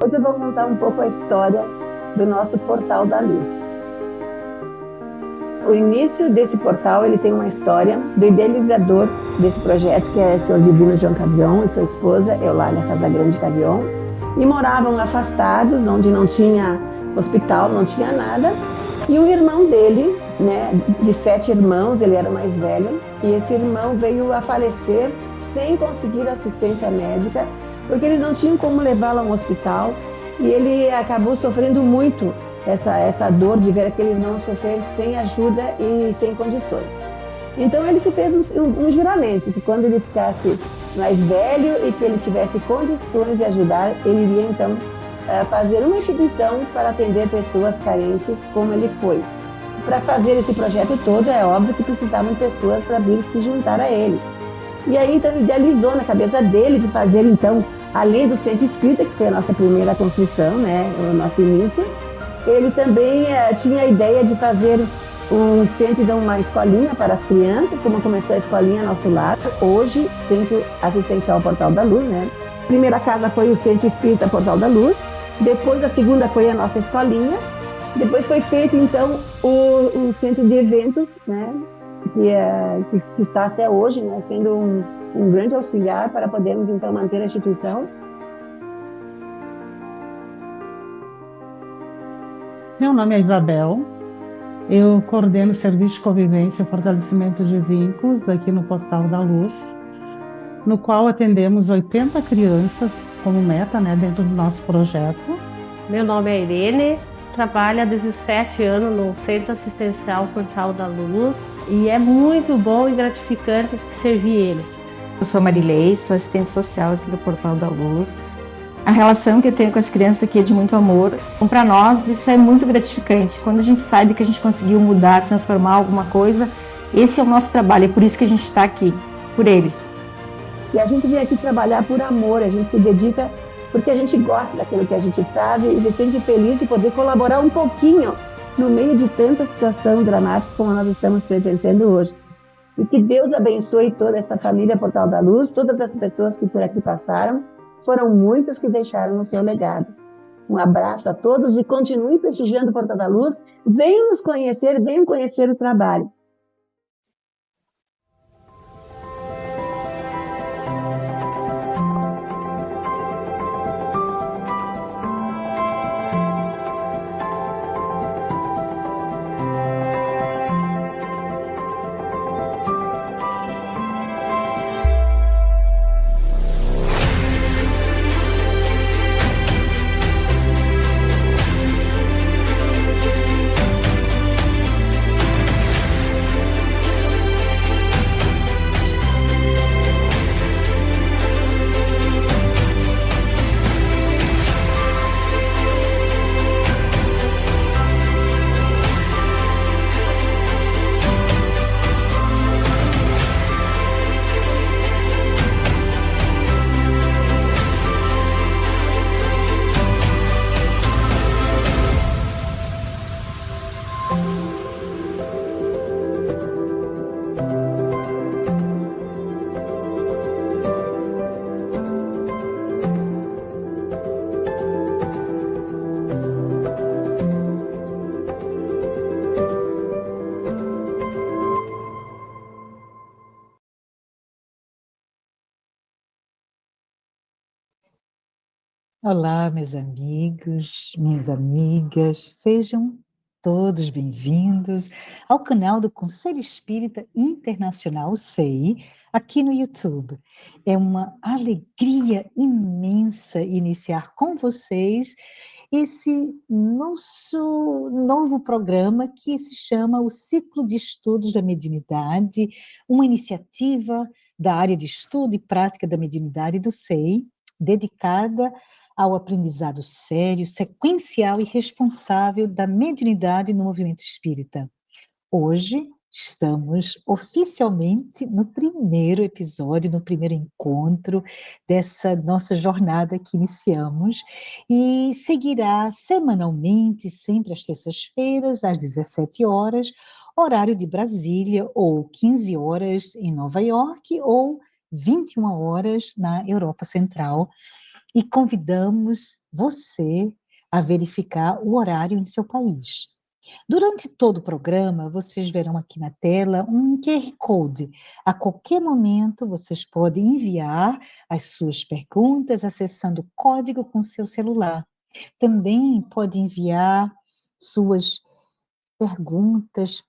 Hoje eu vou contar um pouco a história do nosso Portal da Luz. O início desse portal, ele tem uma história do idealizador desse projeto, que é o Senhor Divino João Cavion e sua esposa, Eulália Casagrande Cavion, e moravam afastados, onde não tinha hospital, não tinha nada, e o irmão dele, né, de 7 irmãos, ele era o mais velho, e esse irmão veio a falecer sem conseguir assistência médica, porque eles não tinham como levá-lo a um hospital, e ele acabou sofrendo muito essa dor de ver aquele irmão sofrer sem ajuda e sem condições. Então ele se fez um juramento, que quando ele ficasse mais velho e que ele tivesse condições de ajudar, ele iria então fazer uma instituição para atender pessoas carentes, como ele foi. Para fazer esse projeto todo, é óbvio que precisavam pessoas para vir se juntar a ele. E aí, então, ele idealizou na cabeça dele de fazer, então, além do centro espírita, que foi a nossa primeira construção, né, o nosso início, ele também tinha a ideia de fazer um centro, então, uma escolinha para as crianças, como começou a escolinha Nosso Lar, hoje, Centro Assistencial Portal da Luz, né? A primeira casa foi o Centro Espírita Portal da Luz, depois a segunda foi a nossa escolinha, depois foi feito, então, o centro de eventos, né? Que está até hoje, né, sendo um grande auxiliar para podermos, então, manter a instituição. Meu nome é Isabel, eu coordeno o Serviço de Convivência e Fortalecimento de Vínculos aqui no Portal da Luz, no qual atendemos 80 crianças como meta, né, dentro do nosso projeto. Meu nome é Irene, trabalho há 17 anos no Centro Assistencial Portal da Luz e é muito bom e gratificante servir eles. Eu sou a Marilei, sou assistente social aqui do Portal da Luz. A relação que eu tenho com as crianças aqui é de muito amor. Então, para nós, isso é muito gratificante. Quando a gente sabe que a gente conseguiu mudar, transformar alguma coisa, esse é o nosso trabalho, é por isso que a gente está aqui, por eles. E a gente vem aqui trabalhar por amor, a gente se dedica porque a gente gosta daquilo que a gente faz e se sente feliz de poder colaborar um pouquinho no meio de tanta situação dramática como nós estamos presenciando hoje. E que Deus abençoe toda essa família Portal da Luz, todas as pessoas que por aqui passaram, foram muitas que deixaram o seu legado. Um abraço a todos e continue prestigiando o Portal da Luz. Venham nos conhecer, venham conhecer o trabalho. Olá, meus amigos, minhas amigas, sejam todos bem-vindos ao canal do Conselho Espírita Internacional, SEI, aqui no YouTube. É uma alegria imensa iniciar com vocês esse nosso novo programa que se chama o Ciclo de Estudos da Mediunidade, uma iniciativa da área de estudo e prática da mediunidade do SEI, dedicada ao aprendizado sério, sequencial e responsável da mediunidade no movimento espírita. Hoje estamos oficialmente no primeiro episódio, no primeiro encontro dessa nossa jornada que iniciamos e seguirá semanalmente, sempre às terças-feiras, às 17 horas, horário de Brasília, ou 15 horas em Nova York, ou 21 horas na Europa Central, e convidamos você a verificar o horário em seu país. Durante todo o programa, vocês verão aqui na tela um QR Code. A qualquer momento, vocês podem enviar as suas perguntas acessando o código com seu celular. Também pode enviar suas perguntas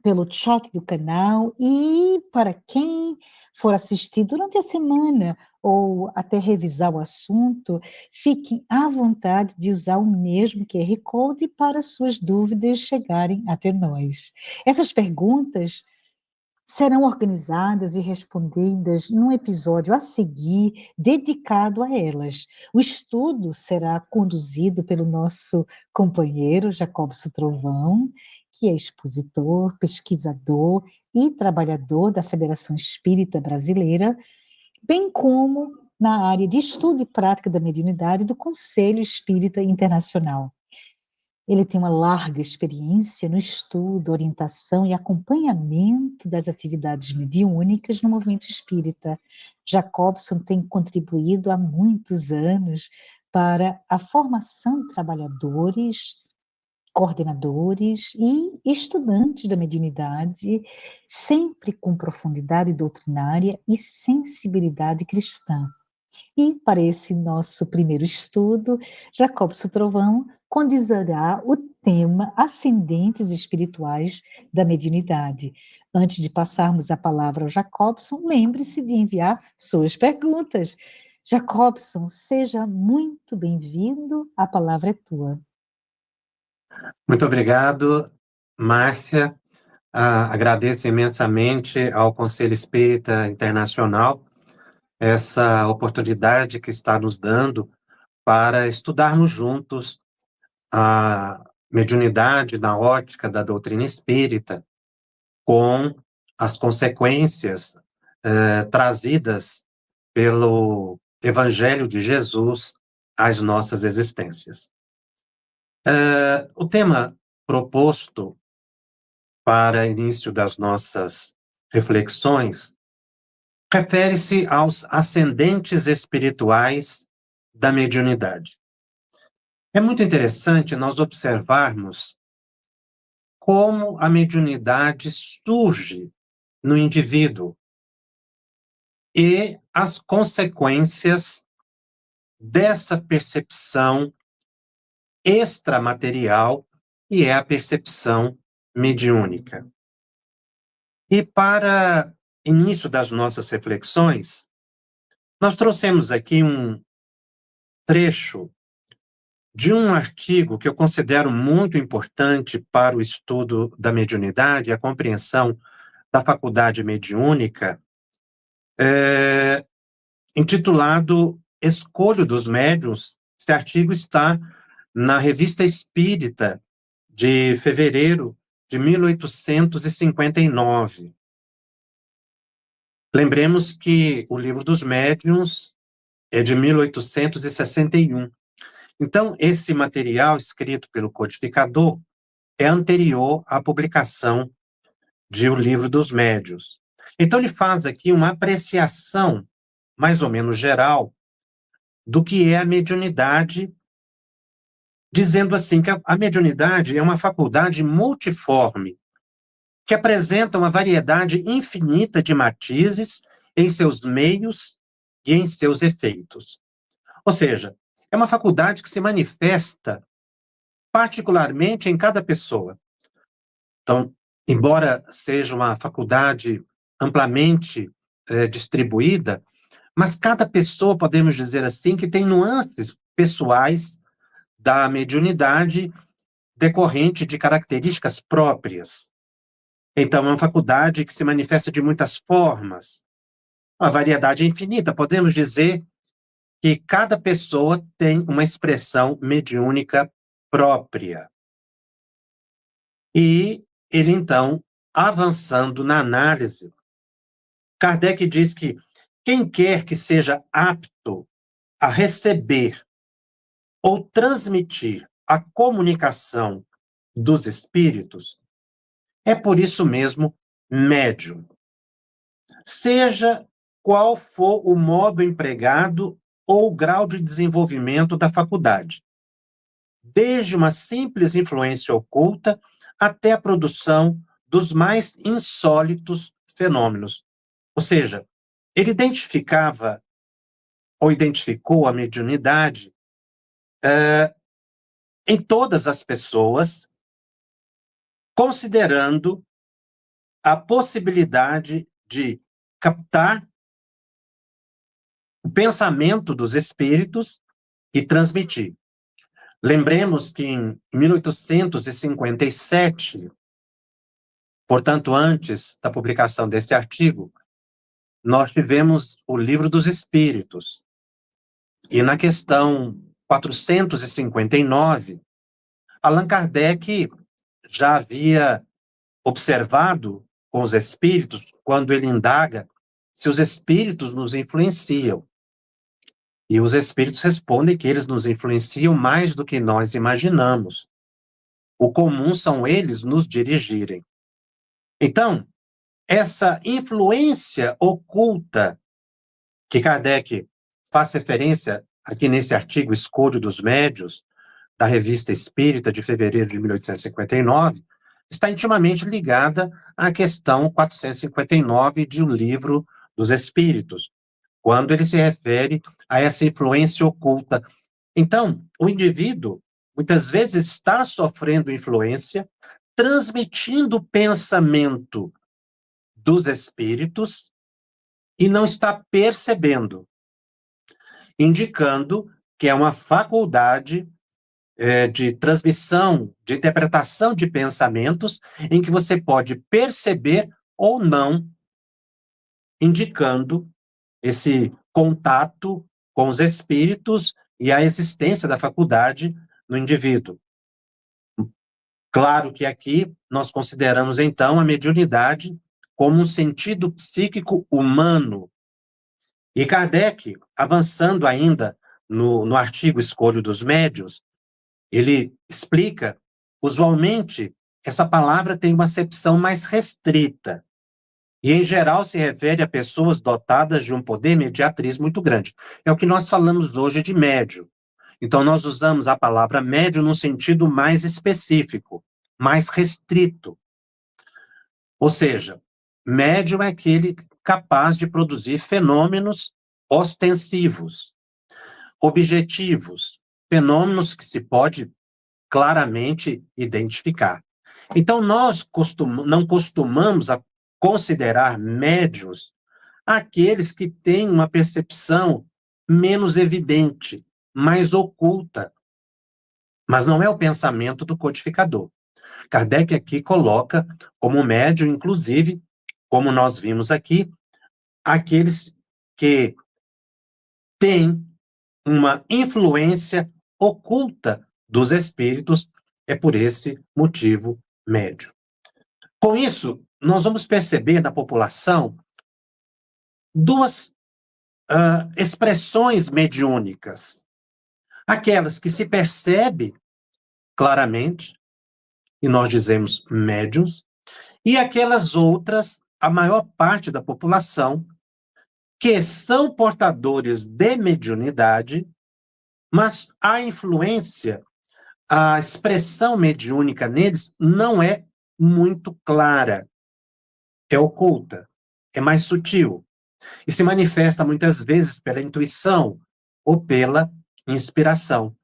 pelo chat do canal, e para quem for assistir durante a semana ou até revisar o assunto, fiquem à vontade de usar o mesmo QR Code para suas dúvidas chegarem até nós. Essas perguntas serão organizadas e respondidas num episódio a seguir dedicado a elas. O estudo será conduzido pelo nosso companheiro Jacobson Trovão, que é expositor, pesquisador e trabalhador da Federação Espírita Brasileira, bem como na área de estudo e prática da mediunidade do Conselho Espírita Internacional. Ele tem uma larga experiência no estudo, orientação e acompanhamento das atividades mediúnicas no movimento espírita. Jacobson tem contribuído há muitos anos para a formação de trabalhadores, coordenadores e estudantes da mediunidade, sempre com profundidade doutrinária e sensibilidade cristã. E para esse nosso primeiro estudo, Jacobson Trovão condizerá o tema Ascendentes Espirituais da Mediunidade. Antes de passarmos a palavra ao Jacobson, lembre-se de enviar suas perguntas. Jacobson, seja muito bem-vindo, a palavra é tua. Muito obrigado, Márcia. Agradeço imensamente ao Conselho Espírita Internacional essa oportunidade que está nos dando para estudarmos juntos a mediunidade na ótica da doutrina espírita, com as consequências trazidas pelo Evangelho de Jesus às nossas existências. O tema proposto para início das nossas reflexões refere-se aos ascendentes espirituais da mediunidade. É muito interessante nós observarmos como a mediunidade surge no indivíduo e as consequências dessa percepção extramaterial, e é a percepção mediúnica. E para início das nossas reflexões, nós trouxemos aqui um trecho de um artigo que eu considero muito importante para o estudo da mediunidade e a compreensão da faculdade mediúnica, intitulado Escolho dos Médiuns. Esse artigo está na Revista Espírita de fevereiro de 1859. Lembremos que o Livro dos Médiuns é de 1861. Então, esse material escrito pelo codificador é anterior à publicação de O Livro dos Médiuns. Então, ele faz aqui uma apreciação, mais ou menos geral, do que é a mediunidade, dizendo assim que a mediunidade é uma faculdade multiforme, que apresenta uma variedade infinita de matizes em seus meios e em seus efeitos. Ou seja, é uma faculdade que se manifesta particularmente em cada pessoa. Então, embora seja uma faculdade amplamente distribuída, mas cada pessoa, podemos dizer assim, que tem nuances pessoais da mediunidade decorrente de características próprias. Então, é uma faculdade que se manifesta de muitas formas, uma variedade infinita. Podemos dizer que cada pessoa tem uma expressão mediúnica própria. E ele, então, avançando na análise, Kardec diz que quem quer que seja apto a receber ou transmitir a comunicação dos espíritos é, por isso mesmo, médium. Seja qual for o modo empregado ou o grau de desenvolvimento da faculdade, desde uma simples influência oculta até a produção dos mais insólitos fenômenos. Ou seja, ele identificava ou identificou a mediunidade em todas as pessoas, considerando a possibilidade de captar o pensamento dos espíritos e transmitir. Lembremos que em 1857, portanto, antes da publicação deste artigo, nós tivemos o Livro dos Espíritos. E na questão 459, Allan Kardec já havia observado com os espíritos, quando ele indaga se os espíritos nos influenciam. E os espíritos respondem que eles nos influenciam mais do que nós imaginamos. O comum são eles nos dirigirem. Então, essa influência oculta que Kardec faz referência aqui nesse artigo Escolho dos Médiuns, da Revista Espírita de fevereiro de 1859, está intimamente ligada à questão 459 de O Livro dos Espíritos, quando ele se refere a essa influência oculta. Então, o indivíduo, muitas vezes, está sofrendo influência, transmitindo o pensamento dos espíritos e não está percebendo, indicando que é uma faculdade de transmissão, de interpretação de pensamentos, em que você pode perceber ou não, indicando esse contato com os espíritos e a existência da faculdade no indivíduo. Claro que aqui nós consideramos, então, a mediunidade como um sentido psíquico humano. E Kardec, avançando ainda no artigo Escolho dos Médiuns, ele explica, usualmente, essa palavra tem uma acepção mais restrita, e, em geral, se refere a pessoas dotadas de um poder mediatriz muito grande. É o que nós falamos hoje de médium. Então, nós usamos a palavra médium num sentido mais específico, mais restrito. Ou seja, médium é aquele capaz de produzir fenômenos ostensivos, objetivos, fenômenos que se pode claramente identificar. Então, nós não costumamos considerar médiuns aqueles que têm uma percepção menos evidente, mais oculta. Mas não é o pensamento do codificador. Kardec aqui coloca como médium, inclusive, como nós vimos aqui, aqueles que têm uma influência oculta dos espíritos, é por esse motivo médium. Com isso, nós vamos perceber na população duas expressões mediúnicas. Aquelas que se percebe claramente, e nós dizemos médiuns, e aquelas outras, a maior parte da população, que são portadores de mediunidade, mas a influência, a expressão mediúnica neles não é muito clara, é oculta, é mais sutil, e se manifesta muitas vezes pela intuição ou pela inspiração.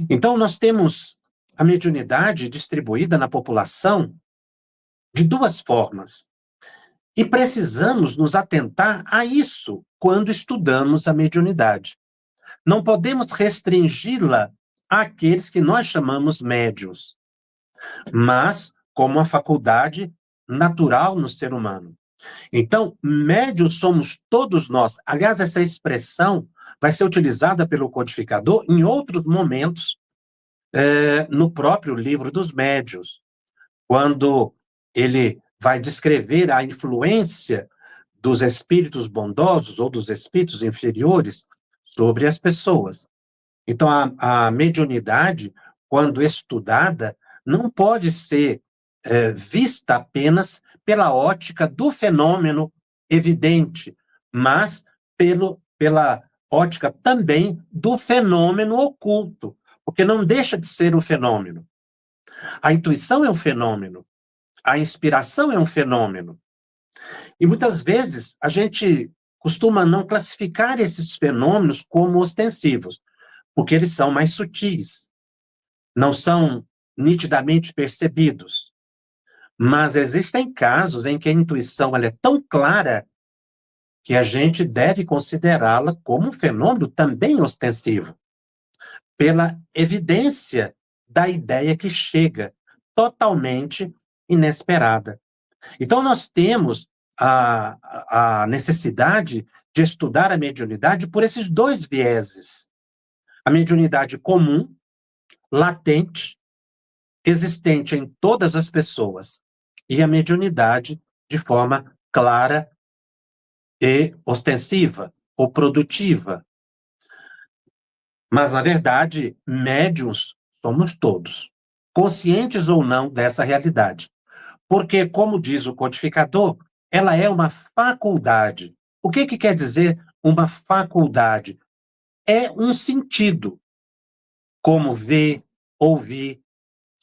Então, nós temos a mediunidade distribuída na população de duas formas, e precisamos nos atentar a isso quando estudamos a mediunidade. Não podemos restringi-la àqueles que nós chamamos médiuns, mas como uma faculdade natural no ser humano. Então, médiuns somos todos nós. Aliás, essa expressão vai ser utilizada pelo codificador em outros momentos, no próprio Livro dos Médiuns, quando ele vai descrever a influência dos espíritos bondosos ou dos espíritos inferiores sobre as pessoas. Então, a mediunidade, quando estudada, não pode ser vista apenas pela ótica do fenômeno evidente, mas pela ótica também do fenômeno oculto, porque não deixa de ser um fenômeno. A intuição é um fenômeno, a inspiração é um fenômeno. E muitas vezes a gente costuma não classificar esses fenômenos como ostensivos, porque eles são mais sutis, não são nitidamente percebidos. Mas existem casos em que a intuição ela é tão clara que a gente deve considerá-la como um fenômeno também ostensivo, pela evidência da ideia que chega, totalmente inesperada. Então, nós temos a necessidade de estudar a mediunidade por esses dois vieses. A mediunidade comum, latente, existente em todas as pessoas, e a mediunidade de forma clara e ostensiva ou produtiva. Mas, na verdade, médiuns somos todos, conscientes ou não dessa realidade. Porque, como diz o codificador, ela é uma faculdade. O que quer dizer uma faculdade? É um sentido, como ver, ouvir,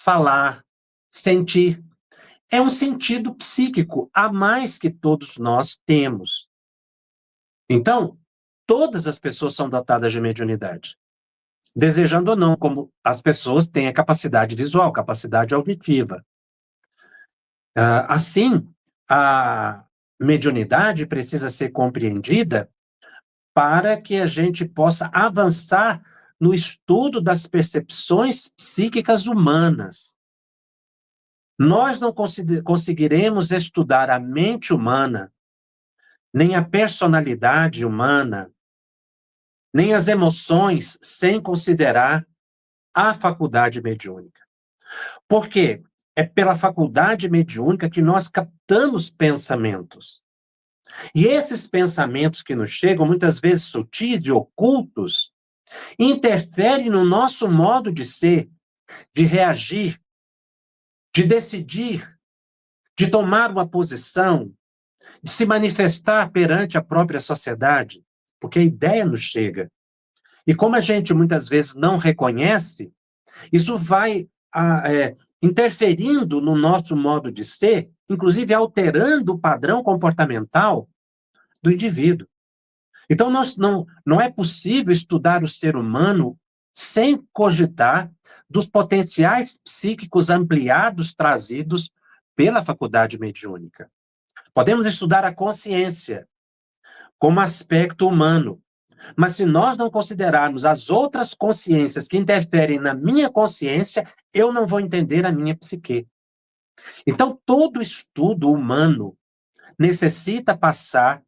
falar, sentir. É um sentido psíquico a mais que todos nós temos. Então, todas as pessoas são dotadas de mediunidade. Desejando ou não, como as pessoas têm a capacidade visual, capacidade auditiva. Assim, a mediunidade precisa ser compreendida para que a gente possa avançar no estudo das percepções psíquicas humanas. Nós não conseguiremos estudar a mente humana, nem a personalidade humana, nem as emoções, sem considerar a faculdade mediúnica. Por quê? É pela faculdade mediúnica que nós captamos pensamentos. E esses pensamentos que nos chegam, muitas vezes sutis e ocultos, interferem no nosso modo de ser, de reagir, de decidir, de tomar uma posição, de se manifestar perante a própria sociedade, porque a ideia nos chega. E como a gente muitas vezes não reconhece, isso vai interferindo no nosso modo de ser, inclusive alterando o padrão comportamental do indivíduo. Então, não é possível estudar o ser humano sem cogitar dos potenciais psíquicos ampliados trazidos pela faculdade mediúnica. Podemos estudar a consciência como aspecto humano, mas se nós não considerarmos as outras consciências que interferem na minha consciência, eu não vou entender a minha psique. Então, todo estudo humano necessita passar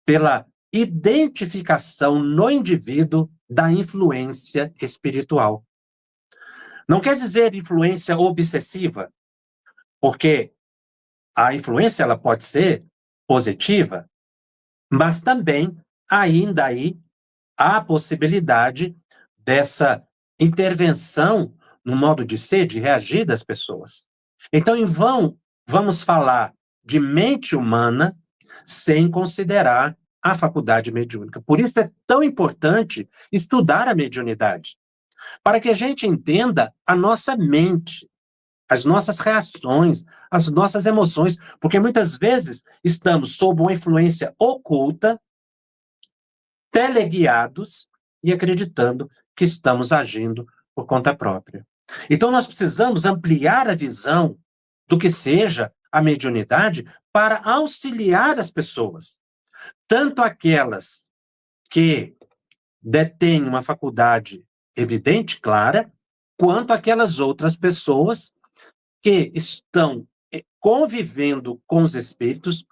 pela identificação no indivíduo da influência espiritual. Não quer dizer influência obsessiva, porque a influência ela pode ser positiva, mas também, ainda aí, há a possibilidade dessa intervenção no modo de ser, de reagir das pessoas. Então, em vão, vamos falar de mente humana sem considerar a faculdade mediúnica. Por isso é tão importante estudar a mediunidade, para que a gente entenda a nossa mente, as nossas reações, as nossas emoções, porque muitas vezes estamos sob uma influência oculta, teleguiados e acreditando que estamos agindo por conta própria. Então, nós precisamos ampliar a visão do que seja a mediunidade para auxiliar as pessoas, tanto aquelas que detêm uma faculdade evidente, clara, quanto aquelas outras pessoas que estão convivendo com os espíritos,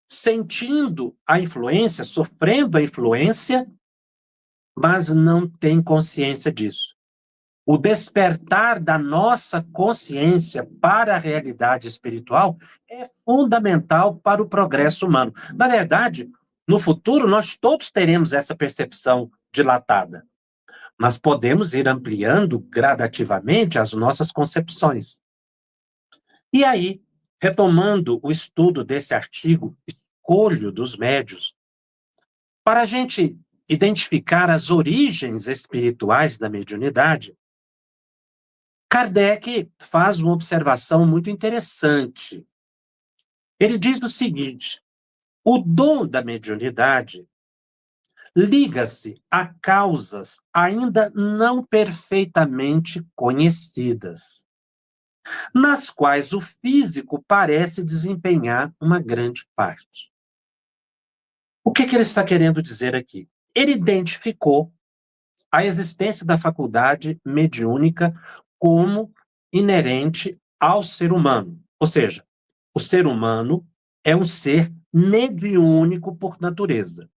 sentindo a influência, sofrendo a influência, mas não têm consciência disso. O despertar da nossa consciência para a realidade espiritual é fundamental para o progresso humano. Na verdade, no futuro, nós todos teremos essa percepção dilatada, mas podemos ir ampliando gradativamente as nossas concepções. E aí, retomando o estudo desse artigo, Escolho dos Médiuns, para a gente identificar as origens espirituais da mediunidade, Kardec faz uma observação muito interessante. Ele diz o seguinte: o dom da mediunidade liga-se a causas ainda não perfeitamente conhecidas, nas quais o físico parece desempenhar uma grande parte. O que ele está querendo dizer aqui? Ele identificou a existência da faculdade mediúnica como inerente ao ser humano. Ou seja, o ser humano é um ser mediúnico por natureza.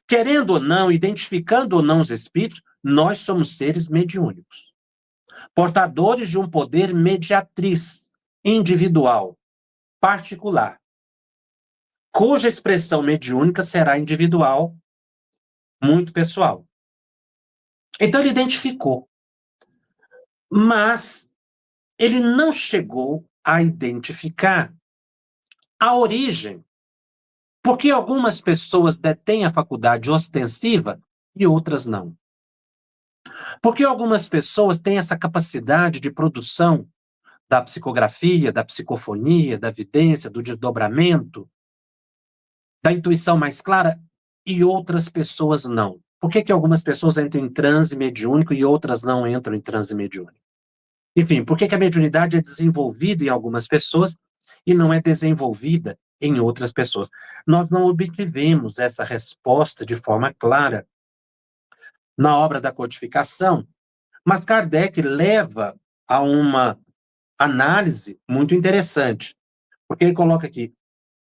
Querendo ou não, identificando ou não os espíritos, nós somos seres mediúnicos, portadores de um poder mediatriz, individual, particular, cuja expressão mediúnica será individual, muito pessoal. Então ele identificou, mas ele não chegou a identificar a origem, porque algumas pessoas detêm a faculdade ostensiva e outras não. Porque algumas pessoas têm essa capacidade de produção da psicografia, da psicofonia, da vidência, do desdobramento, da intuição mais clara, e outras pessoas não. Por que algumas pessoas entram em transe mediúnico e outras não entram em transe mediúnico? Enfim, por que a mediunidade é desenvolvida em algumas pessoas e não é desenvolvida em outras pessoas? Nós não obtivemos essa resposta de forma clara na obra da codificação, mas Kardec leva a uma análise muito interessante, porque ele coloca aqui: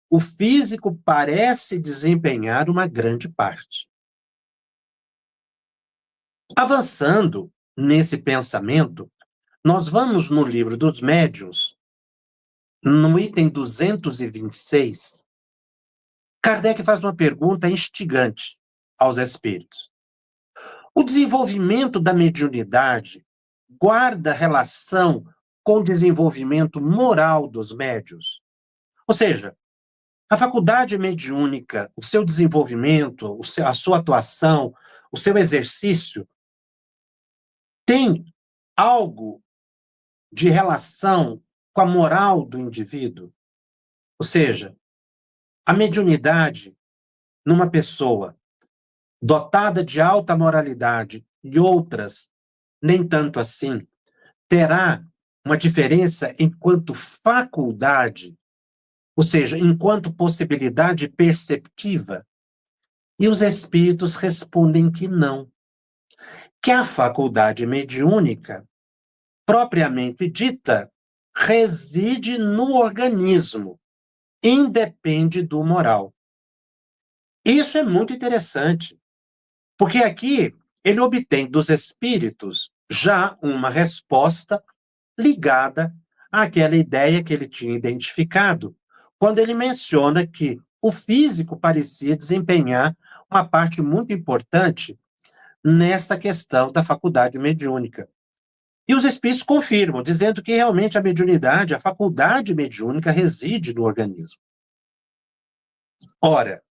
o físico parece desempenhar uma grande parte. Avançando nesse pensamento, nós vamos no Livro dos Médiuns, no item 226, Kardec faz uma pergunta instigante aos espíritos. O desenvolvimento da mediunidade guarda relação com o desenvolvimento moral dos médiuns? Ou seja, a faculdade mediúnica, o seu desenvolvimento, a sua atuação, o seu exercício, tem algo de relação com a moral do indivíduo? Ou seja, a mediunidade numa pessoa dotada de alta moralidade e outras nem tanto assim, terá uma diferença enquanto faculdade, ou seja, enquanto possibilidade perceptiva? E os espíritos respondem que não, que a faculdade mediúnica, propriamente dita, reside no organismo, independe do moral. Isso é muito interessante, porque aqui ele obtém dos espíritos já uma resposta ligada àquela ideia que ele tinha identificado, quando ele menciona que o físico parecia desempenhar uma parte muito importante nesta questão da faculdade mediúnica. E os espíritos confirmam, dizendo que realmente a mediunidade, a faculdade mediúnica reside no organismo. Ora,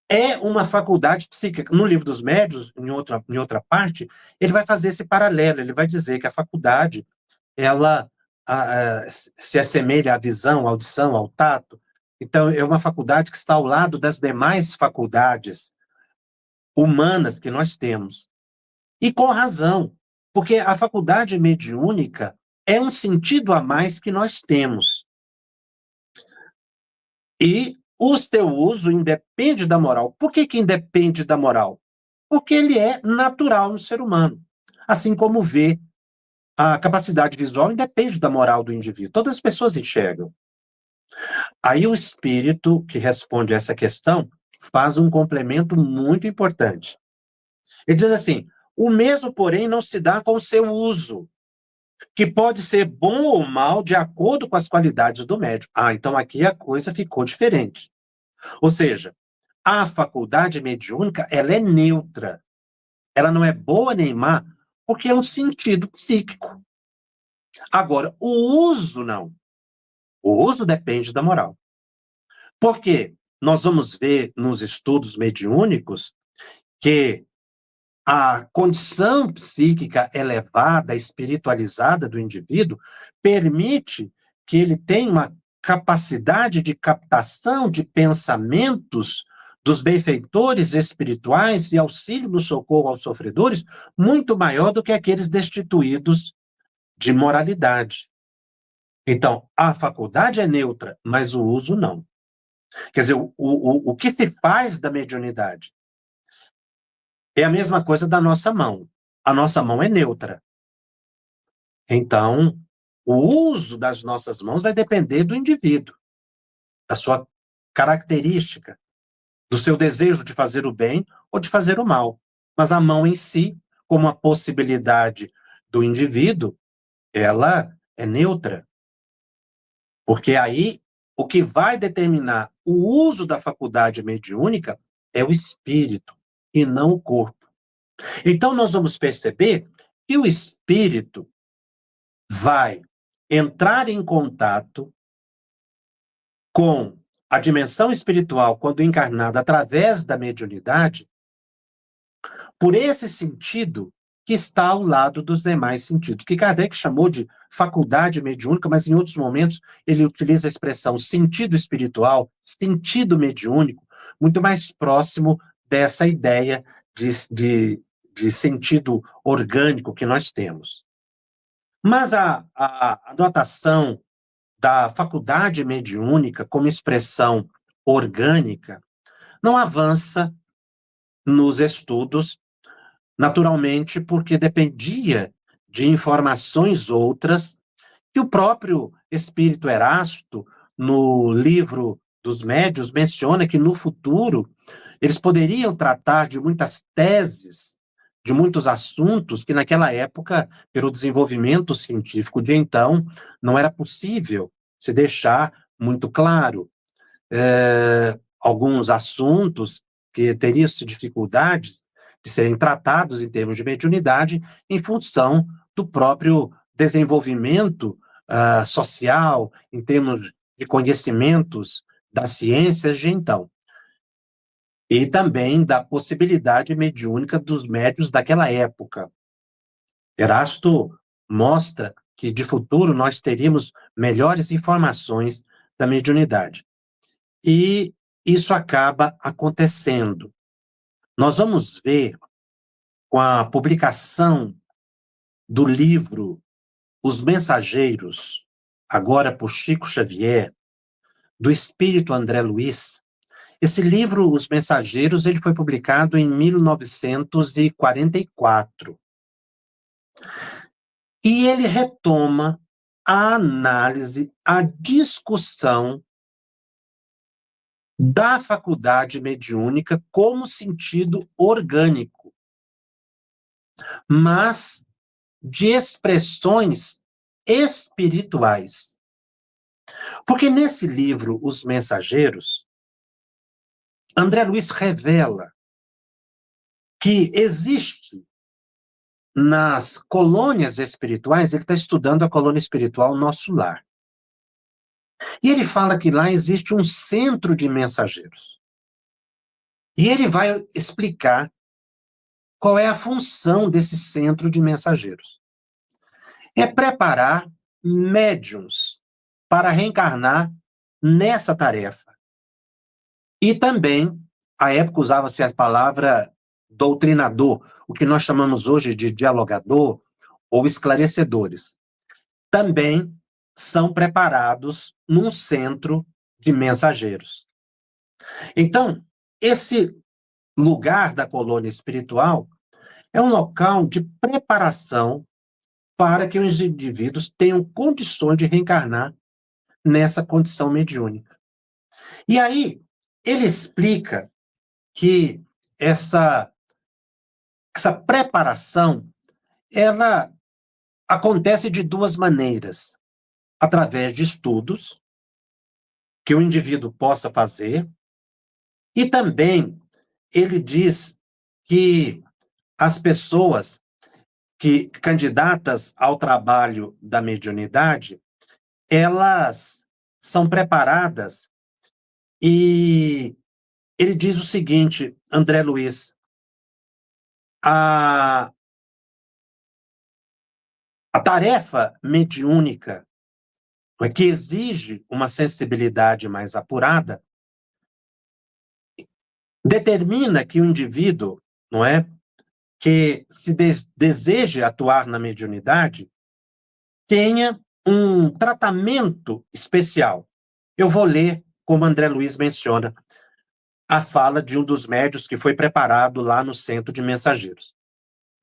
é uma faculdade psíquica. No Livro dos Médiuns, em outra parte, ele vai fazer esse paralelo, ele vai dizer que a faculdade, ela se assemelha à visão, à audição, ao tato. Então, é uma faculdade que está ao lado das demais faculdades humanas que nós temos. E com razão, porque a faculdade mediúnica é um sentido a mais que nós temos. E o seu uso independe da moral. Por que independe da moral? Porque ele é natural no ser humano. Assim como ver, a capacidade visual independe da moral do indivíduo. Todas as pessoas enxergam. Aí o espírito que responde a essa questão faz um complemento muito importante. Ele diz assim: o mesmo, porém, não se dá com o seu uso, que pode ser bom ou mal de acordo com as qualidades do médium. Então aqui a coisa ficou diferente. Ou seja, a faculdade mediúnica, ela é neutra. Ela não é boa nem má, porque é um sentido psíquico. Agora, o uso não. O uso depende da moral. Por quê? nós vamos ver nos estudos mediúnicos que a condição psíquica elevada, espiritualizada do indivíduo, permite que ele tenha uma capacidade de captação de pensamentos dos benfeitores espirituais e auxílio no socorro aos sofredores muito maior do que aqueles destituídos de moralidade. Então, a faculdade é neutra, mas o uso não. Quer dizer, o que se faz da mediunidade é a mesma coisa da nossa mão. A nossa mão é neutra. Então, o uso das nossas mãos vai depender do indivíduo, da sua característica, do seu desejo de fazer o bem ou de fazer o mal. Mas a mão em si, como a possibilidade do indivíduo, ela é neutra. Porque aí o que vai determinar o uso da faculdade mediúnica é o espírito e não o corpo. Então, nós vamos perceber que o espírito vai entrar em contato com a dimensão espiritual quando encarnada através da mediunidade, por esse sentido que está ao lado dos demais sentidos, que Kardec chamou de faculdade mediúnica, mas em outros momentos ele utiliza a expressão sentido espiritual, sentido mediúnico, muito mais próximo dessa ideia de sentido orgânico que nós temos. Mas a notação da faculdade mediúnica como expressão orgânica não avança nos estudos, naturalmente, porque dependia de informações outras que o próprio espírito Erasto, no livro dos Médiuns, menciona que no futuro eles poderiam tratar de muitas teses, de muitos assuntos que naquela época, pelo desenvolvimento científico de então, não era possível se deixar muito claro. Alguns assuntos que teriam dificuldades de serem tratados em termos de mediunidade em função do próprio desenvolvimento social, em termos de conhecimentos das ciências de então. E também da possibilidade mediúnica dos médiuns daquela época. Erasto mostra que de futuro nós teríamos melhores informações da mediunidade. E isso acaba acontecendo. Nós vamos ver, com a publicação do livro Os Mensageiros, agora por Chico Xavier, do espírito André Luiz. Esse livro, Os Mensageiros, ele foi publicado em 1944. E ele retoma a análise, a discussão da faculdade mediúnica como sentido orgânico, mas de expressões espirituais. Porque nesse livro, Os Mensageiros, André Luiz revela que existe nas colônias espirituais, ele está estudando a colônia espiritual Nosso Lar. E ele fala que lá existe um centro de mensageiros. E ele vai explicar qual é a função desse centro de mensageiros. É preparar médiuns para reencarnar nessa tarefa. E também, à época usava-se a palavra doutrinador, o que nós chamamos hoje de dialogador ou esclarecedores. Também são preparados num centro de mensageiros. Então, esse lugar da colônia espiritual é um local de preparação para que os indivíduos tenham condições de reencarnar nessa condição mediúnica. E aí, ele explica que essa preparação, ela acontece de duas maneiras. Através de estudos que o indivíduo possa fazer, e também ele diz que as pessoas que candidatas ao trabalho da mediunidade, elas são preparadas E ele diz o seguinte, André Luiz, a tarefa mediúnica, que exige uma sensibilidade mais apurada, determina que o indivíduo, não é, que se deseje atuar na mediunidade, tenha um tratamento especial. Eu vou ler, como André Luiz menciona, a fala de um dos médiuns que foi preparado lá no Centro de Mensageiros.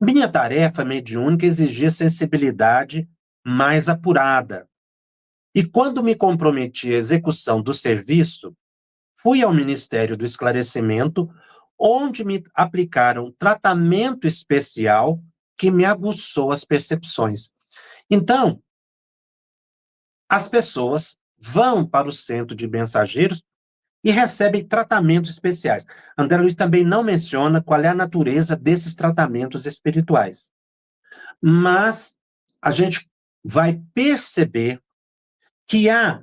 Minha tarefa mediúnica exigia sensibilidade mais apurada. E quando me comprometi à execução do serviço, fui ao Ministério do Esclarecimento, onde me aplicaram tratamento especial que me aguçou as percepções. Então, as pessoas vão para o Centro de Mensageiros e recebem tratamentos especiais. André Luiz também não menciona qual é a natureza desses tratamentos espirituais. Mas a gente vai perceber que há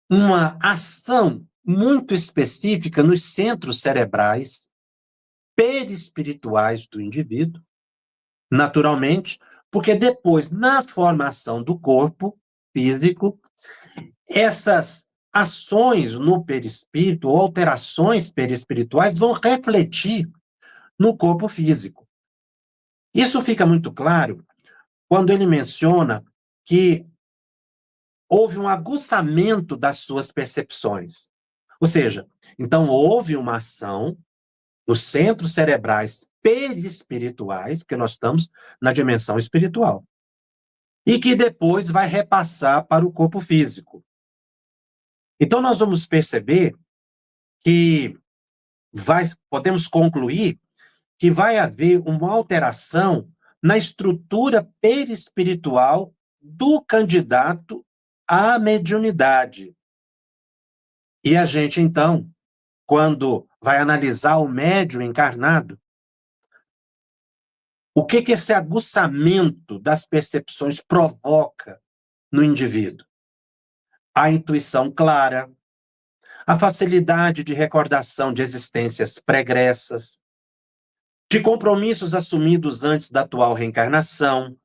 uma ação muito específica nos centros cerebrais perispirituais do indivíduo, naturalmente, porque depois, na formação do corpo físico, essas ações no perispírito, ou alterações perispirituais, vão refletir no corpo físico. Isso fica muito claro quando ele menciona que houve um aguçamento das suas percepções. Ou seja, então houve uma ação nos centros cerebrais perispirituais, porque nós estamos na dimensão espiritual, e que depois vai repassar para o corpo físico. Então nós vamos perceber que podemos concluir que vai haver uma alteração na estrutura perispiritual do candidato à mediunidade. E a gente, então, quando vai analisar o médium encarnado, o que esse aguçamento das percepções provoca no indivíduo? A intuição clara, a facilidade de recordação de existências pregressas, de compromissos assumidos antes da atual reencarnação,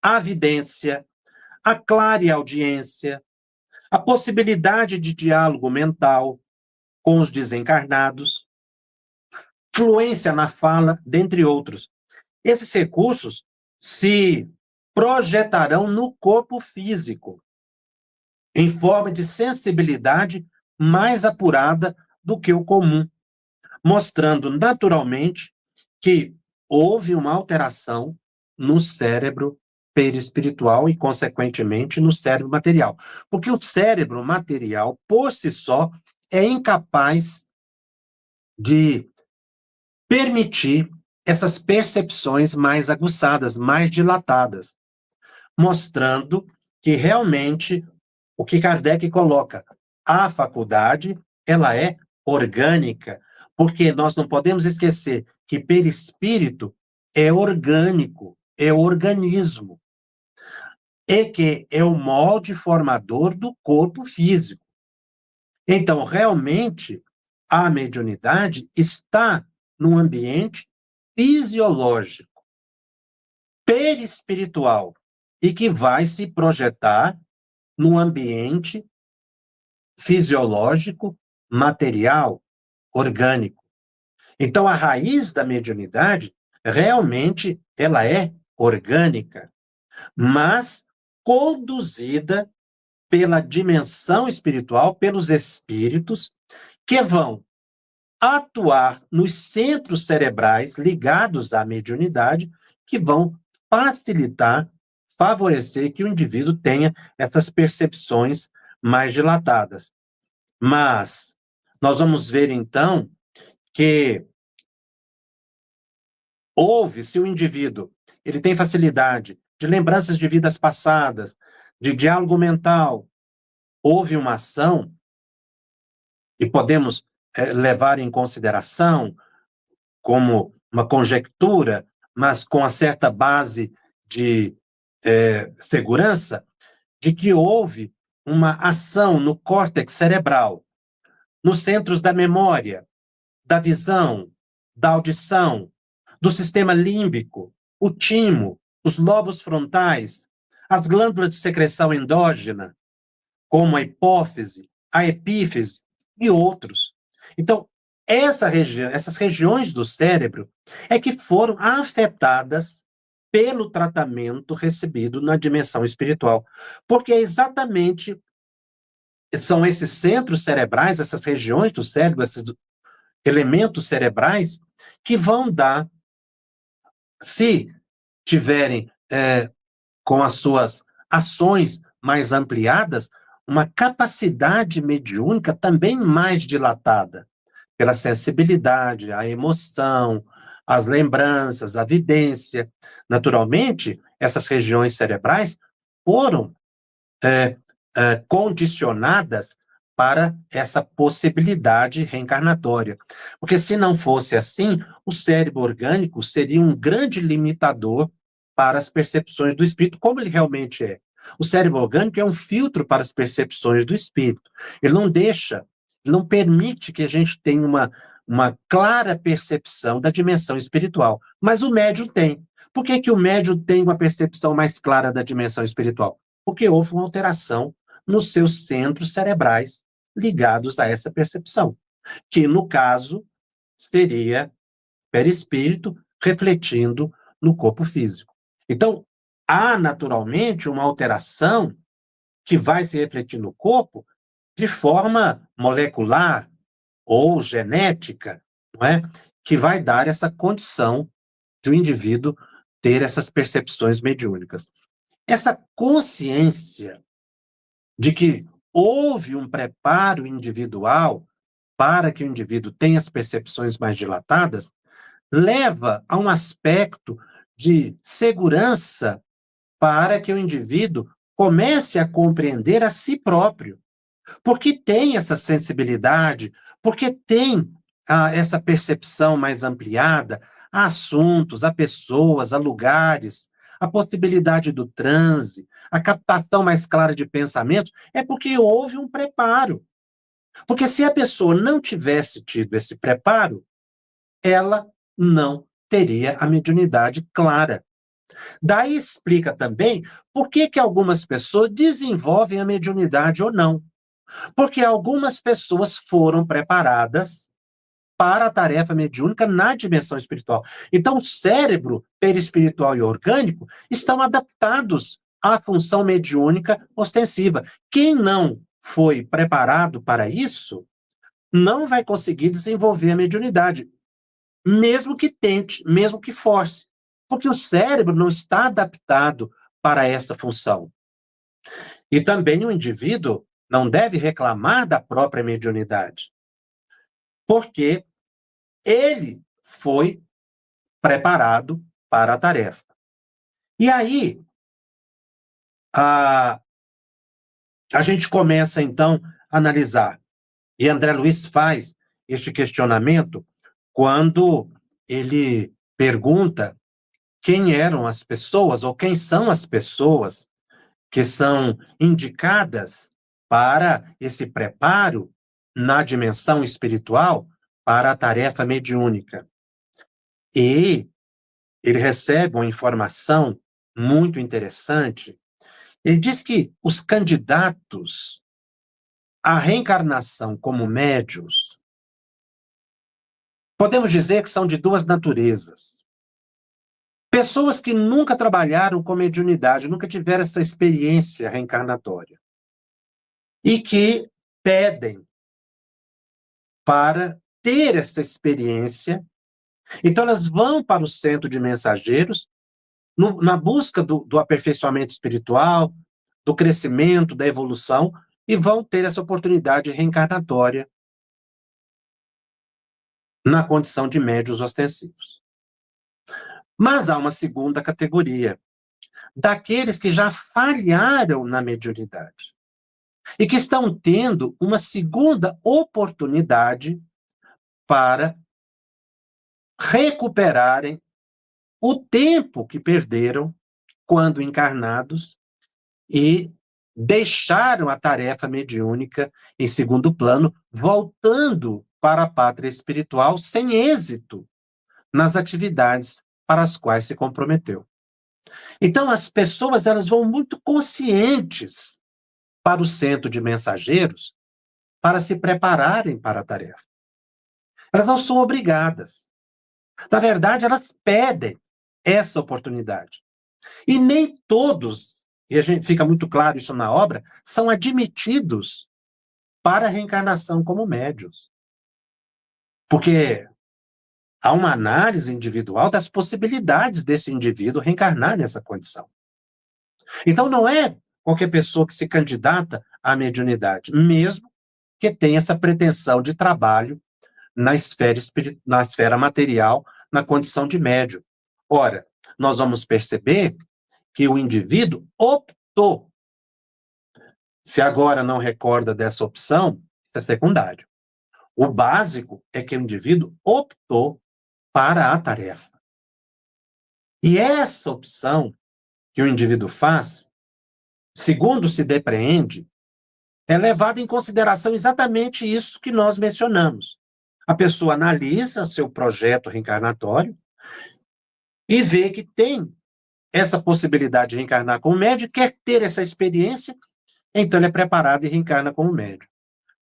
a vidência, a clareaudiência, a possibilidade de diálogo mental com os desencarnados, fluência na fala, dentre outros. Esses recursos se projetarão no corpo físico, em forma de sensibilidade mais apurada do que o comum, mostrando naturalmente que houve uma alteração no cérebro perispiritual e, consequentemente, no cérebro material. Porque o cérebro material, por si só, é incapaz de permitir essas percepções mais aguçadas, mais dilatadas, mostrando que realmente o que Kardec coloca, a faculdade, ela é orgânica, porque nós não podemos esquecer que perispírito é orgânico, é organismo, e que é o molde formador do corpo físico. Então, realmente, a mediunidade está num ambiente fisiológico, perispiritual, e que vai se projetar num ambiente fisiológico, material, orgânico. Então, a raiz da mediunidade, realmente, ela é orgânica, mas conduzida pela dimensão espiritual, pelos espíritos, que vão atuar nos centros cerebrais ligados à mediunidade, que vão facilitar, favorecer que o indivíduo tenha essas percepções mais dilatadas. Mas nós vamos ver, então, que se o indivíduo ele tem facilidade de lembranças de vidas passadas, de diálogo mental, houve uma ação, e podemos levar em consideração como uma conjectura, mas com uma certa base de segurança, de que houve uma ação no córtex cerebral, nos centros da memória, da visão, da audição, do sistema límbico, o timo, os lobos frontais, as glândulas de secreção endógena, como a hipófise, a epífise e outros. Então, essas regiões do cérebro é que foram afetadas pelo tratamento recebido na dimensão espiritual, porque é exatamente são esses centros cerebrais, essas regiões do cérebro, esses elementos cerebrais que vão dar, se tiverem com as suas ações mais ampliadas, uma capacidade mediúnica também mais dilatada, pela sensibilidade, a emoção, as lembranças, a vidência. Naturalmente, essas regiões cerebrais foram condicionadas para essa possibilidade reencarnatória. Porque se não fosse assim, o cérebro orgânico seria um grande limitador para as percepções do espírito, como ele realmente é. O cérebro orgânico é um filtro para as percepções do espírito. Ele não deixa, não permite que a gente tenha uma clara percepção da dimensão espiritual. Mas o médium tem. Por que que o médium tem uma percepção mais clara da dimensão espiritual? Porque houve uma alteração nos seus centros cerebrais ligados a essa percepção, que, no caso, seria perispírito refletindo no corpo físico. Então, há naturalmente uma alteração que vai se refletir no corpo de forma molecular ou genética, não é? Que vai dar essa condição de o indivíduo ter essas percepções mediúnicas. Essa consciência de que houve um preparo individual para que o indivíduo tenha as percepções mais dilatadas, leva a um aspecto de segurança para que o indivíduo comece a compreender a si próprio, porque tem essa sensibilidade, porque tem essa percepção mais ampliada a assuntos, a pessoas, a lugares, a possibilidade do transe, a captação mais clara de pensamentos, é porque houve um preparo. Porque se a pessoa não tivesse tido esse preparo, ela não teria a mediunidade clara. Daí explica também por que que algumas pessoas desenvolvem a mediunidade ou não. Porque algumas pessoas foram preparadas para a tarefa mediúnica na dimensão espiritual. Então, o cérebro perispiritual e orgânico estão adaptados à função mediúnica ostensiva. Quem não foi preparado para isso, não vai conseguir desenvolver a mediunidade, mesmo que tente, mesmo que force, porque o cérebro não está adaptado para essa função. E também o indivíduo não deve reclamar da própria mediunidade, porque ele foi preparado para a tarefa. E aí, a gente começa, então, a analisar. E André Luiz faz este questionamento quando ele pergunta quem eram as pessoas, ou quem são as pessoas que são indicadas para esse preparo na dimensão espiritual para a tarefa mediúnica. E ele recebe uma informação muito interessante. Ele diz que os candidatos à reencarnação como médiuns, podemos dizer que são de duas naturezas. Pessoas que nunca trabalharam com mediunidade, nunca tiveram essa experiência reencarnatória, e que pedem para ter essa experiência. Então, elas vão para o centro de mensageiros, na busca do aperfeiçoamento espiritual, do crescimento, da evolução, e vão ter essa oportunidade reencarnatória na condição de médiuns ostensivos. Mas há uma segunda categoria, daqueles que já falharam na mediunidade e que estão tendo uma segunda oportunidade para recuperarem o tempo que perderam quando encarnados e deixaram a tarefa mediúnica em segundo plano, voltando para a pátria espiritual sem êxito nas atividades para as quais se comprometeu. Então, as pessoas elas vão muito conscientes para o centro de mensageiros para se prepararem para a tarefa. Elas não são obrigadas. Na verdade, elas pedem essa oportunidade. E nem todos, e a gente fica muito claro isso na obra, são admitidos para a reencarnação como médiuns. Porque há uma análise individual das possibilidades desse indivíduo reencarnar nessa condição. Então, não é qualquer pessoa que se candidata à mediunidade, mesmo que tenha essa pretensão de trabalho na esfera material, na condição de médium. Ora, nós vamos perceber que o indivíduo optou. Se agora não recorda dessa opção, isso é secundário. O básico é que o indivíduo optou para a tarefa. E essa opção que o indivíduo faz, segundo se depreende, é levada em consideração exatamente isso que nós mencionamos. A pessoa analisa seu projeto reencarnatório e vê que tem essa possibilidade de reencarnar como médium, quer ter essa experiência, então ele é preparado e reencarna como médium.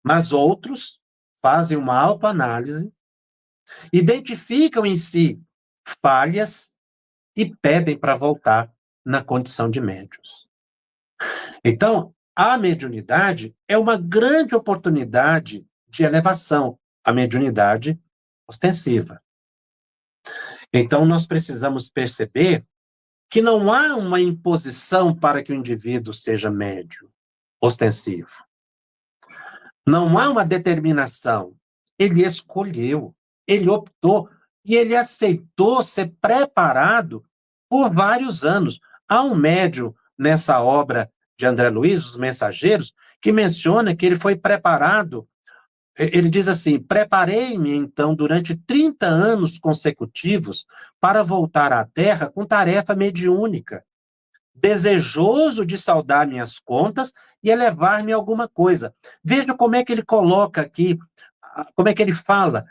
Mas outros fazem uma autoanálise, identificam em si falhas e pedem para voltar na condição de médiuns. Então, a mediunidade é uma grande oportunidade de elevação, a mediunidade ostensiva. Então, nós precisamos perceber que não há uma imposição para que o indivíduo seja médium ostensivo. Não há uma determinação. Ele escolheu, ele optou e ele aceitou ser preparado por vários anos. Há um médium nessa obra de André Luiz, Os Mensageiros, que menciona que ele foi preparado. Ele diz assim: preparei-me, então, durante 30 anos consecutivos para voltar à Terra com tarefa mediúnica, desejoso de saldar minhas contas e elevar-me a alguma coisa. Veja como é que ele coloca aqui, como é que ele fala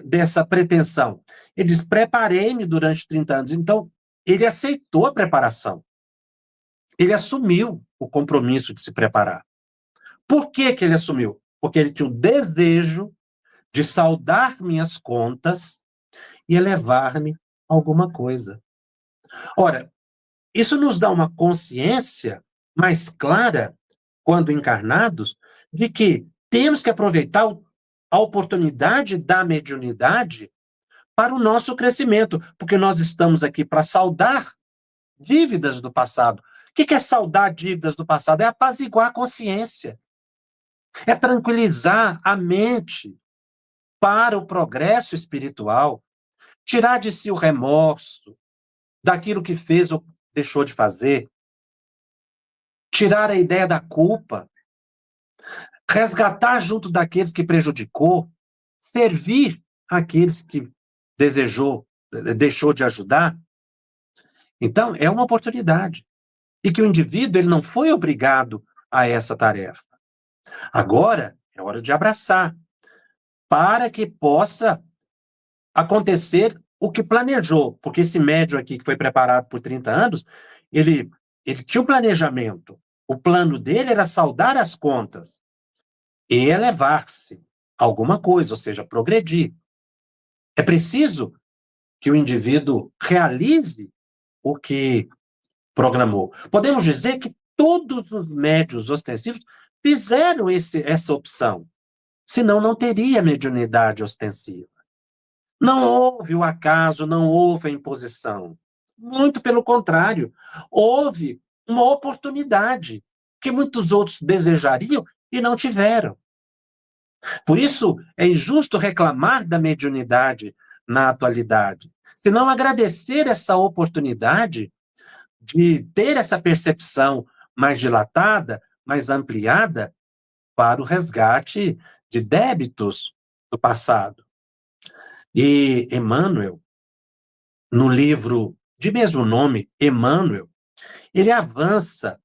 dessa pretensão. Ele diz: preparei-me durante 30 anos. Então, ele aceitou a preparação. Ele assumiu o compromisso de se preparar. Por que que ele assumiu? Porque ele tinha o desejo de saldar minhas contas e elevar-me a alguma coisa. Ora, isso nos dá uma consciência mais clara, quando encarnados, de que temos que aproveitar a oportunidade da mediunidade para o nosso crescimento, porque nós estamos aqui para saldar dívidas do passado. O que é saldar dívidas do passado? É apaziguar a consciência. É tranquilizar a mente para o progresso espiritual, tirar de si o remorso daquilo que fez ou deixou de fazer, tirar a ideia da culpa, resgatar junto daqueles que prejudicou, servir aqueles que deixou de ajudar. Então, é uma oportunidade. E que o indivíduo ele não foi obrigado a essa tarefa. Agora é hora de abraçar, para que possa acontecer o que planejou. Porque esse médium aqui, que foi preparado por 30 anos, ele tinha um planejamento. O plano dele era saldar as contas e elevar-se a alguma coisa, ou seja, progredir. É preciso que o indivíduo realize o que programou. Podemos dizer que todos os médiuns ostensivos fizeram essa opção, senão não teria mediunidade ostensiva. Não houve o acaso, não houve a imposição. Muito pelo contrário, houve uma oportunidade que muitos outros desejariam e não tiveram. Por isso, é injusto reclamar da mediunidade na atualidade, senão agradecer essa oportunidade de ter essa percepção mais dilatada, mais ampliada, para o resgate de débitos do passado. E Emmanuel, no livro de mesmo nome, Emmanuel, ele avança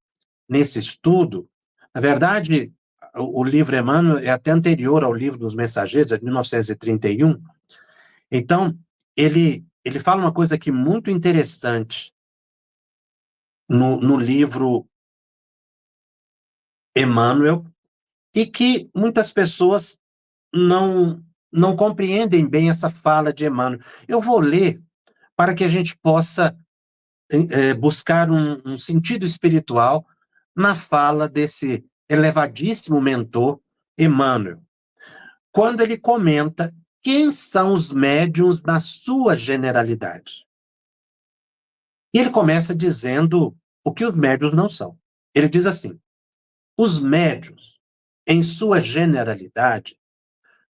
nesse estudo Na verdade, o livro Emmanuel é até anterior ao livro dos Mensageiros, é de 1931. Então, ele fala uma coisa aqui muito interessante no livro Emmanuel, e que muitas pessoas não compreendem bem essa fala de Emmanuel. Eu vou ler para que a gente possa buscar um sentido espiritual na fala desse elevadíssimo mentor, Emmanuel, quando ele comenta quem são os médiuns na sua generalidade. E ele começa dizendo o que os médiuns não são. Ele diz assim: os médiuns, em sua generalidade,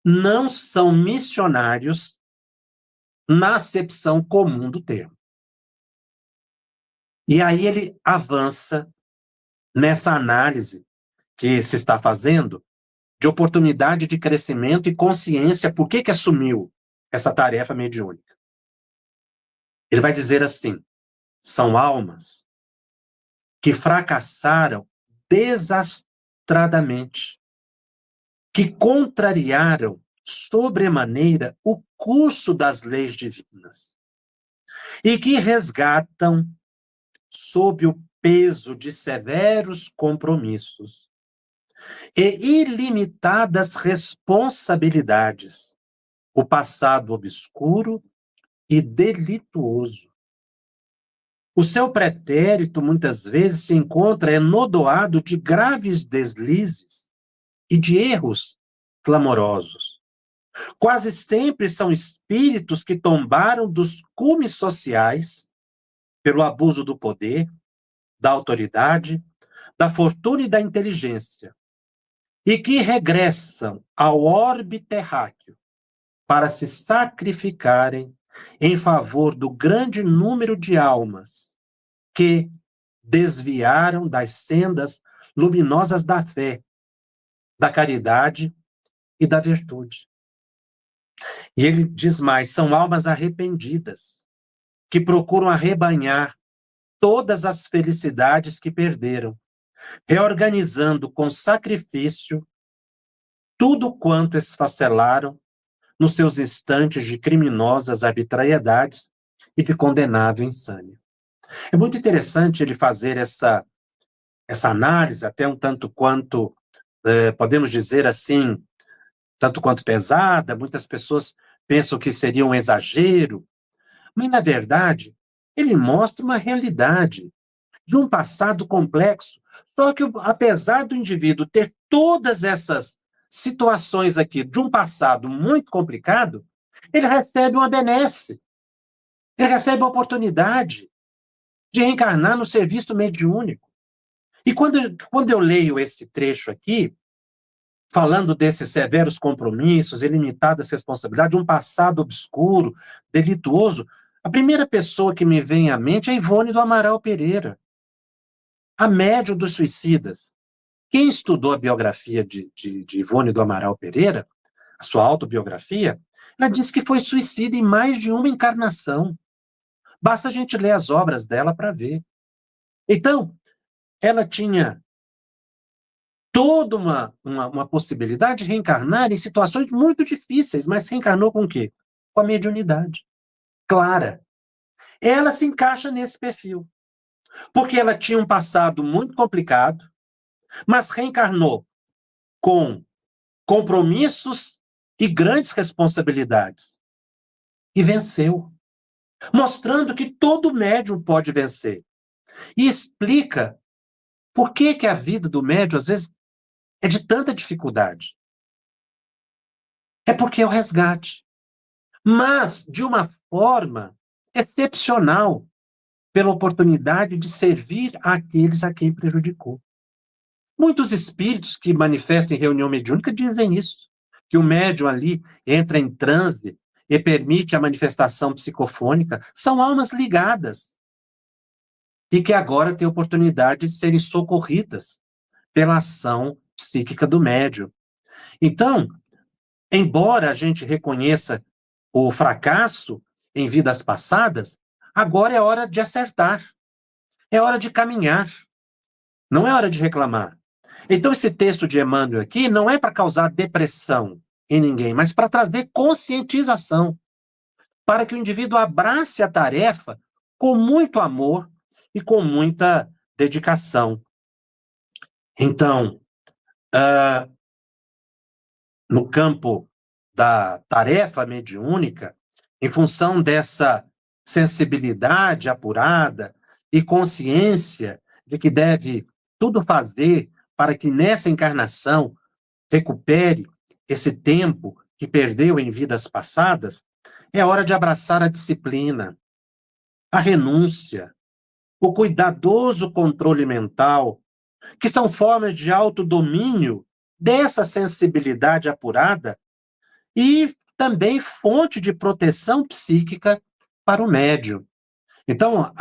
não são missionários na acepção comum do termo. E aí ele avança nessa análise que se está fazendo de oportunidade de crescimento e consciência. Por que assumiu essa tarefa mediúnica? Ele vai dizer assim: são almas que fracassaram desastradamente, que contrariaram sobremaneira o curso das leis divinas e que resgatam, sob o peso de severos compromissos e ilimitadas responsabilidades, o passado obscuro e delituoso. O seu pretérito, muitas vezes, se encontra enodoado de graves deslizes e de erros clamorosos. Quase sempre são espíritos que tombaram dos cumes sociais pelo abuso do poder, da autoridade, da fortuna e da inteligência, e que regressam ao orbe terráqueo para se sacrificarem em favor do grande número de almas que desviaram das sendas luminosas da fé, da caridade e da virtude. E ele diz mais: são almas arrependidas, que procuram arrebanhar todas as felicidades que perderam, reorganizando com sacrifício tudo quanto esfacelaram nos seus instantes de criminosas arbitrariedades e de condenável insânia. É muito interessante ele fazer essa análise, até um tanto quanto, podemos dizer assim, tanto quanto pesada. Muitas pessoas pensam que seria um exagero, mas, na verdade, ele mostra uma realidade de um passado complexo. Só que, apesar do indivíduo ter todas essas situações aqui de um passado muito complicado, ele recebe uma benesse, ele recebe a oportunidade de reencarnar no serviço mediúnico. E quando eu leio esse trecho aqui, falando desses severos compromissos, ilimitadas responsabilidades, um passado obscuro, delituoso, a primeira pessoa que me vem à mente é Ivone do Amaral Pereira, a médium dos suicidas. Quem estudou a biografia de Ivone do Amaral Pereira, a sua autobiografia, ela diz que foi suicida em mais de uma encarnação. Basta a gente ler as obras dela para ver. Então, ela tinha toda uma possibilidade de reencarnar em situações muito difíceis, mas reencarnou com o quê? Com a mediunidade clara. Ela se encaixa nesse perfil, porque ela tinha um passado muito complicado, mas reencarnou com compromissos e grandes responsabilidades. E venceu, mostrando que todo médium pode vencer. E explica por que a vida do médium, às vezes, é de tanta dificuldade. É porque é o resgate. Mas de uma forma excepcional, pela oportunidade de servir àqueles a quem prejudicou. Muitos espíritos que manifestam em reunião mediúnica dizem isso, que o médium ali entra em transe e permite a manifestação psicofônica, são almas ligadas e que agora têm oportunidade de serem socorridas pela ação psíquica do médium. Então, embora a gente reconheça o fracasso em vidas passadas, agora é hora de acertar, é hora de caminhar, não é hora de reclamar. Então, esse texto de Emmanuel aqui não é para causar depressão em ninguém, mas para trazer conscientização, para que o indivíduo abrace a tarefa com muito amor e com muita dedicação. Então, no campo da tarefa mediúnica, em função dessa sensibilidade apurada e consciência de que deve tudo fazer para que nessa encarnação recupere esse tempo que perdeu em vidas passadas, é hora de abraçar a disciplina, a renúncia, o cuidadoso controle mental, que são formas de autodomínio dessa sensibilidade apurada e também fonte de proteção psíquica para o médium. Então,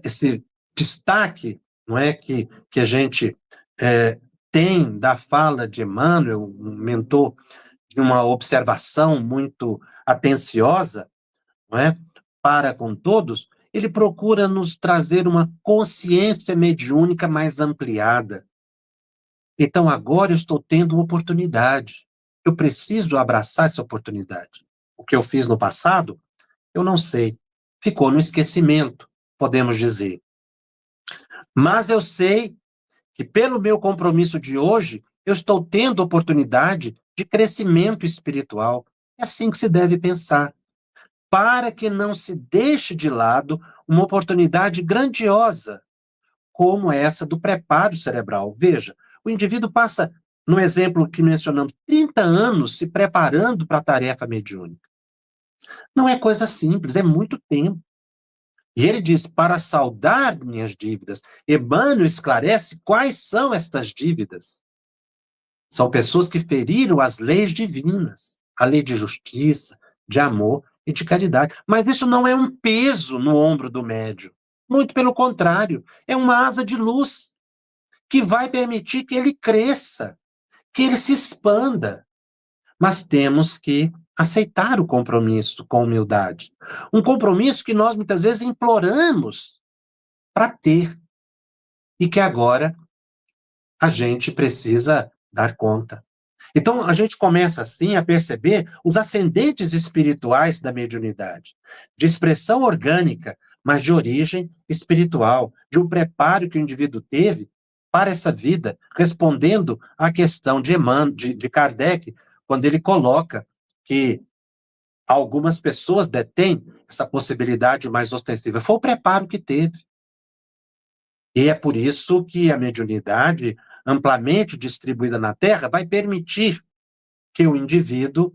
esse destaque, não é, que a gente tem da fala de Emmanuel, um mentor de uma observação muito atenciosa, não é, para com todos, ele procura nos trazer uma consciência mediúnica mais ampliada. Então, agora eu estou tendo uma oportunidade. Eu preciso abraçar essa oportunidade. O que eu fiz no passado, eu não sei. Ficou no esquecimento, podemos dizer. Mas eu sei que, pelo meu compromisso de hoje, eu estou tendo oportunidade de crescimento espiritual. É assim que se deve pensar, para que não se deixe de lado uma oportunidade grandiosa, como essa do preparo cerebral. Veja, o indivíduo passa, no exemplo que mencionamos, 30 anos se preparando para a tarefa mediúnica. Não é coisa simples, é muito tempo. E ele diz, para saldar minhas dívidas. Emmanuel esclarece quais são estas dívidas. São pessoas que feriram as leis divinas, a lei de justiça, de amor e de caridade. Mas isso não é um peso no ombro do médium. Muito pelo contrário, é uma asa de luz que vai permitir que ele cresça, que ele se expanda. Mas temos que aceitar o compromisso com humildade. Um compromisso que nós muitas vezes imploramos para ter e que agora a gente precisa dar conta. Então, a gente começa assim a perceber os ascendentes espirituais da mediunidade, de expressão orgânica, mas de origem espiritual, de um preparo que o indivíduo teve para essa vida, respondendo à questão de Emmanuel, de Kardec, quando ele coloca que algumas pessoas detêm essa possibilidade mais ostensiva. Foi o preparo que teve. E é por isso que a mediunidade, amplamente distribuída na Terra, vai permitir que o indivíduo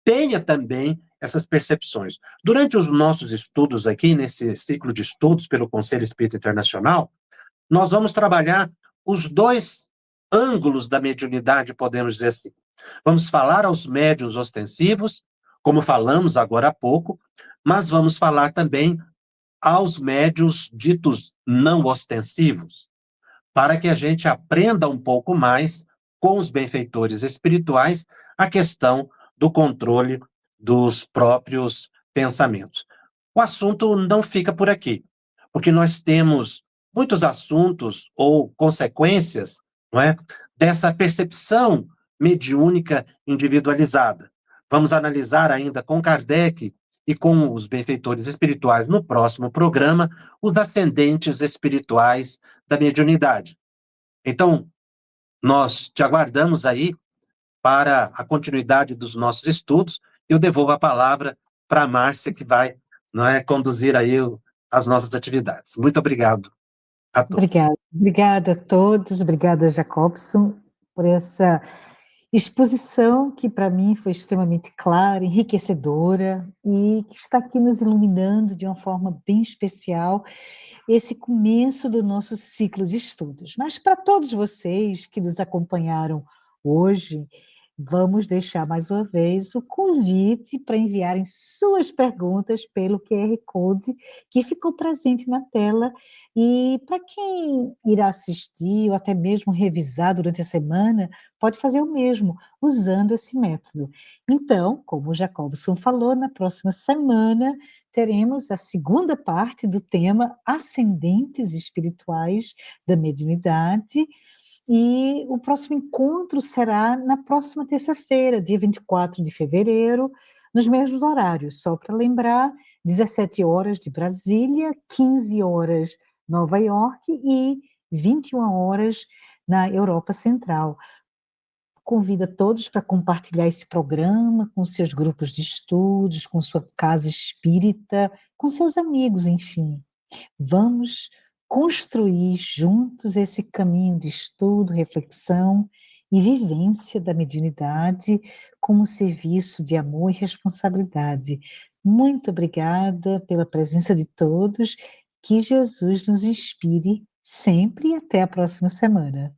tenha também essas percepções. Durante os nossos estudos aqui, nesse ciclo de estudos pelo Conselho Espírita Internacional, nós vamos trabalhar os dois ângulos da mediunidade, podemos dizer assim. Vamos falar aos médiuns ostensivos, como falamos agora há pouco, mas vamos falar também aos médiuns ditos não ostensivos, para que a gente aprenda um pouco mais com os benfeitores espirituais a questão do controle dos próprios pensamentos. O assunto não fica por aqui, porque nós temos muitos assuntos ou consequências, não é, dessa percepção mediúnica individualizada. Vamos analisar ainda com Kardec e com os benfeitores espirituais no próximo programa os ascendentes espirituais da mediunidade. Então, nós te aguardamos aí para a continuidade dos nossos estudos. Eu devolvo a palavra para a Márcia, que vai, não é, conduzir aí as nossas atividades. Muito obrigado a todos. Obrigada a todos, obrigada, Jacobson, por essa exposição que para mim foi extremamente clara, enriquecedora e que está aqui nos iluminando de uma forma bem especial esse começo do nosso ciclo de estudos. Mas para todos vocês que nos acompanharam hoje, vamos deixar mais uma vez o convite para enviarem suas perguntas pelo QR Code que ficou presente na tela. E para quem irá assistir ou até mesmo revisar durante a semana, pode fazer o mesmo, usando esse método. Então, como o Jacobson falou, na próxima semana teremos a segunda parte do tema Ascendentes Espirituais da Mediunidade, E o próximo encontro será na próxima terça-feira, dia 24 de fevereiro, nos mesmos horários. Só para lembrar, 17 horas de Brasília, 15 horas Nova York e 21 horas na Europa Central. Convido a todos para compartilhar esse programa com seus grupos de estudos, com sua casa espírita, com seus amigos, enfim. Vamos construir juntos esse caminho de estudo, reflexão e vivência da mediunidade como serviço de amor e responsabilidade. Muito obrigada pela presença de todos. Que Jesus nos inspire sempre e até a próxima semana.